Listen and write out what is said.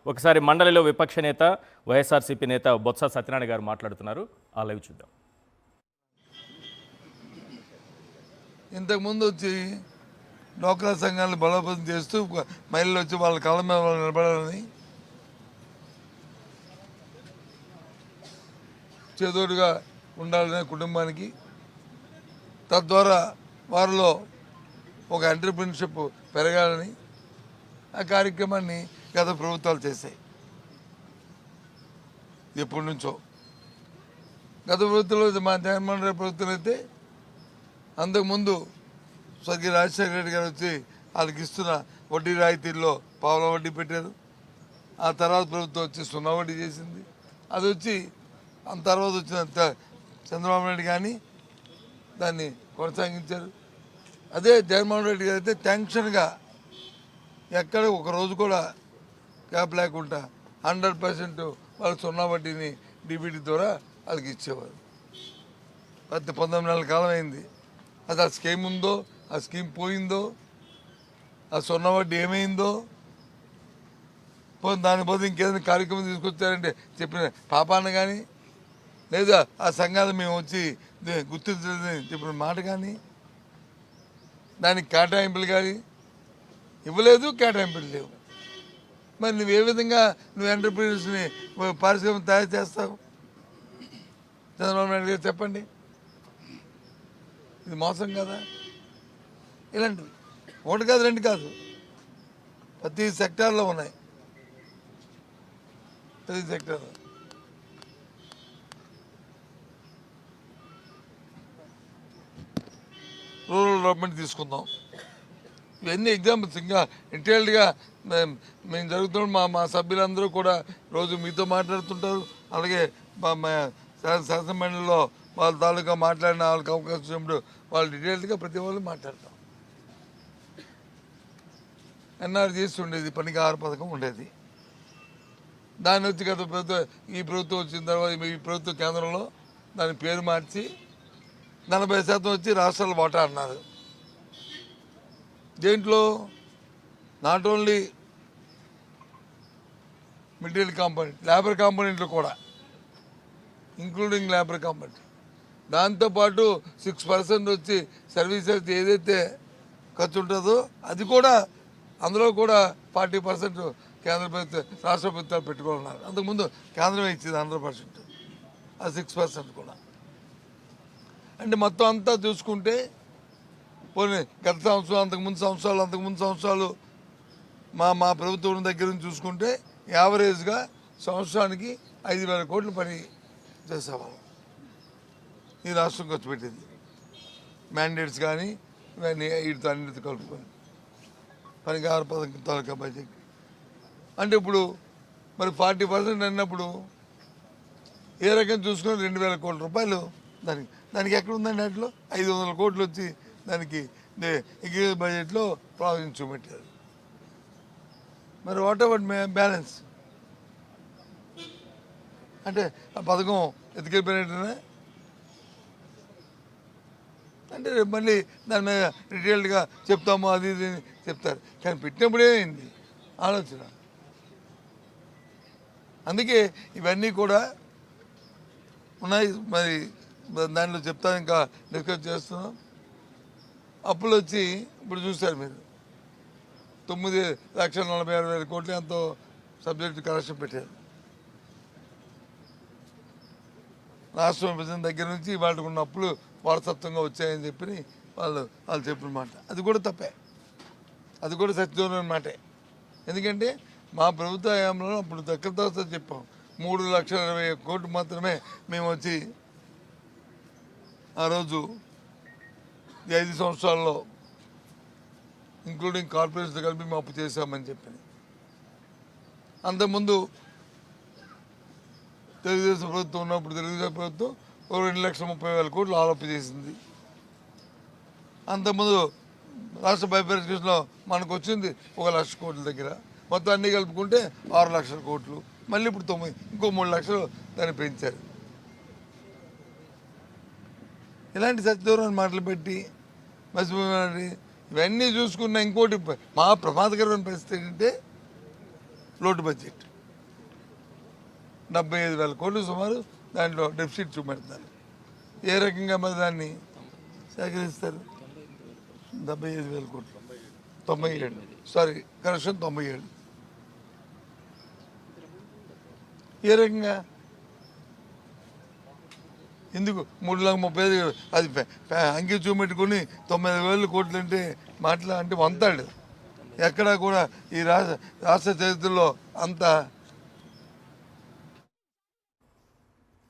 ఒకసారి మండలిలో విపక్ష నేత వైఎస్ఆర్సీపీ నేత బొత్స సత్యనారాయణ గారు మాట్లాడుతున్నారు. ఆ లైవ్ చూద్దాం. ఇంతకుముందు వచ్చి డోక్రా సంఘాలను బలోపేతం చేస్తూ మహిళలు వచ్చి వాళ్ళ కాళ్ళ మీద వాళ్ళు నిలబడాలని చేదోడుగా ఉండాలనే కుటుంబానికి, తద్వారా వారిలో ఒక ఎంటర్‌ప్రెన్యూర్‌షిప్ పెరగాలని ఆ కార్యక్రమాన్ని గత ప్రభుత్వాలు చేశాయి. ఎప్పటి నుంచో గత ప్రభుత్వంలో మా జగన్మోహన్ రెడ్డి ప్రభుత్వం అయితే అంతకుముందు స్వర్గీయ రాజశేఖర రెడ్డి గారు వచ్చి వాళ్ళకి ఇస్తున్న వడ్డీ రాయితీల్లో పావుల వడ్డీ పెట్టారు. ఆ తర్వాత ప్రభుత్వం వచ్చి 0 వడ్డీ చేసింది. అది వచ్చి ఆ తర్వాత వచ్చిన చంద్రబాబు నాయుడు కానీ దాన్ని కొనసాగించారు. అదే జగన్మోహన్ రెడ్డి గారు అయితే టెన్షన్గా ఎక్కడ ఒక రోజు కూడా గ్యాప్ లేకుండా 100% వాళ్ళు 0 వడ్డీని డీబీటీ ద్వారా వాళ్ళకి ఇచ్చేవారు. 19 నెలల కాలం అయింది. అది ఆ స్కీమ్ ఉందో, ఆ స్కీమ్ పోయిందో, ఆ 0 వడ్డీ ఏమైందో, దాని బదులు ఇంకేదైనా కార్యక్రమం తీసుకొచ్చారంటే చెప్పిన పాపాన కానీ, లేదా ఆ సంఘాలు మేము వచ్చి గుర్తించలేదని చెప్పిన మాట కానీ, దానికి కేటాయింపులు కానీ ఇవ్వలేదు, కేటాయింపులు లేవు. మరి నువ్వు ఏ విధంగా ఎంటర్‌ప్రెన్యూర్స్ని పారిశ్రామిక తయారు చేస్తావు? చంద్రబాబు నాయుడు గారు చెప్పండి. ఇది మోసం కదా? ఇలాంటివి ఒకటి కాదు, 2 కాదు, ప్రతి సెక్టార్లో ఉన్నాయి. ప్రతి సెక్టార్లో రూరల్ డెవలప్మెంట్ తీసుకుందాం. ఇవన్నీ ఎగ్జాంపుల్స్. ఇంకా ఇంటెలిజెంట్గా మేము జరుగుతున్న మా సభ్యులందరూ కూడా రోజు మీతో మాట్లాడుతుంటారు. అలాగే శాసనమండలిలో వాళ్ళ తాలూకా మాట్లాడిన వాళ్ళకి అవకాశం వచ్చినప్పుడు వాళ్ళు డీటెయిల్డ్గా ప్రతి వాళ్ళు మాట్లాడతాం. ఎన్ఆర్జీఎస్ ఉండేది, పనికి 6 పథకం ఉండేది. దాన్ని వచ్చి గత ప్రభుత్వం, ఈ ప్రభుత్వం వచ్చిన తర్వాత ఈ ప్రభుత్వ కేంద్రంలో దాని పేరు మార్చి 40% వచ్చి రాష్ట్రాల వాటా అన్నారు. దేంట్లో not only material component, labour కాంపోనెంట్లు కూడా, ఇంక్లూడింగ్ లేబర్ కాంపోనెంట్. దాంతోపాటు 6% వచ్చి సర్వీసెస్ ఏదైతే ఖర్చు ఉంటుందో అది కూడా, అందులో కూడా 40% కేంద్ర ప్రభుత్వం, రాష్ట్ర ప్రభుత్వాలు పెట్టుకోవాలన్నారు. అంతకుముందు కేంద్రమే ఇచ్చింది 100%, అది 6% కూడా. అంటే మొత్తం అంతా చూసుకుంటే పోనీ గత సంవత్సరం, అంతకుముందు సంవత్సరాలు మా ప్రభుత్వం దగ్గర నుంచి చూసుకుంటే యావరేజ్గా సంవత్సరానికి 5,000 కోట్లు పని చేసేవాళ్ళం. ఈ రాష్ట్రం ఖర్చు పెట్టింది మ్యాండేట్స్ కానీ ఇవన్నీ వీటితో అన్నిటితో కలుపుకొని పనికి 6 పథకం తాలూకా బడ్జెట్. అంటే ఇప్పుడు మరి 40% అన్నప్పుడు ఏ రకం చూసుకొని 2,000 కోట్ల రూపాయలు దానికి ఎక్కడ ఉందండి? వాటిలో 500 కోట్లు వచ్చి దానికి ఎగ్జిక్యూటివ్ బడ్జెట్లో ప్రావిజన్ చూపెట్టారు. మరి వాట్ ఎవర్ బ్యాలెన్స్ అంటే ఆ పథకం ఎత్తుకెళ్ళిపోయినట్టునే. అంటే రేపు మళ్ళీ దాని మీద డీటెయిల్డ్గా చెప్తాము, అది ఇది చెప్తారు. కానీ పెట్టినప్పుడే అయింది ఆలోచన. అందుకే ఇవన్నీ కూడా ఉన్నాయి. మరి దాంట్లో చెప్తాను, ఇంకా డిస్కస్ చేస్తున్నాం. అప్పులు వచ్చి ఇప్పుడు చూశారు మీరు, 9,46,000 కోట్లు ఎంతో సబ్జెక్టు కరెక్షన్ పెట్టారు. రాష్ట్ర విభజన దగ్గర నుంచి వాటికి ఉన్న అప్పులు వారసత్వంగా వచ్చాయని చెప్పి వాళ్ళు చెప్పిన మాట అది కూడా తప్పే, అది కూడా సత్యదూరం మాటే. ఎందుకంటే మా ప్రభుత్వ హయాంలో అప్పుడు దగ్గరతో చెప్పాం 3,20,000 కోట్లు మాత్రమే మేము వచ్చి ఆ రోజు ఈ 5 సంవత్సరాల్లో ఇంక్లూడింగ్ కార్పొరేషన్తో కలిపి మేము అప్పు చేశామని చెప్పి. అంతకుముందు తెలుగుదేశం ప్రభుత్వం ఉన్నప్పుడు తెలుగుదేశం ప్రభుత్వం 2,30,000 కోట్లు ఆలోపు చేసింది. అంతకుముందు రాష్ట్ర బైఫర్కేషన్లో మనకు వచ్చింది 1,00,000 కోట్ల దగ్గర. మొత్తం అన్నీ కలుపుకుంటే 6,00,000 కోట్లు. మళ్ళీ ఇప్పుడు 9, ఇంకో 3 లక్షలు దాన్ని పెంచారు. ఇలాంటి సత్యదూరం మాటలు పెట్టి మర్చిపోయి ఇవన్నీ చూసుకున్న ఇంకోటి మా ప్రమాదకరమైన పరిస్థితి ఏంటంటే లోటు బడ్జెట్. 75,000 కోట్లు సుమారు దాంట్లో డెఫిసిట్ చూపెడతారు. ఏ రకంగా మరి దాన్ని సేకరిస్తారు? 75,000 కోట్లు 97 సారీ కరెక్షన్ 97 ఏ రకంగా ఎందుకు 3,35,000 అది అంకి చూపెట్టుకుని 9,000 కోట్లు అంటే అంటే వంతాడు. ఎక్కడా కూడా ఈ రాష్ట్ర చరిత్రలో అంత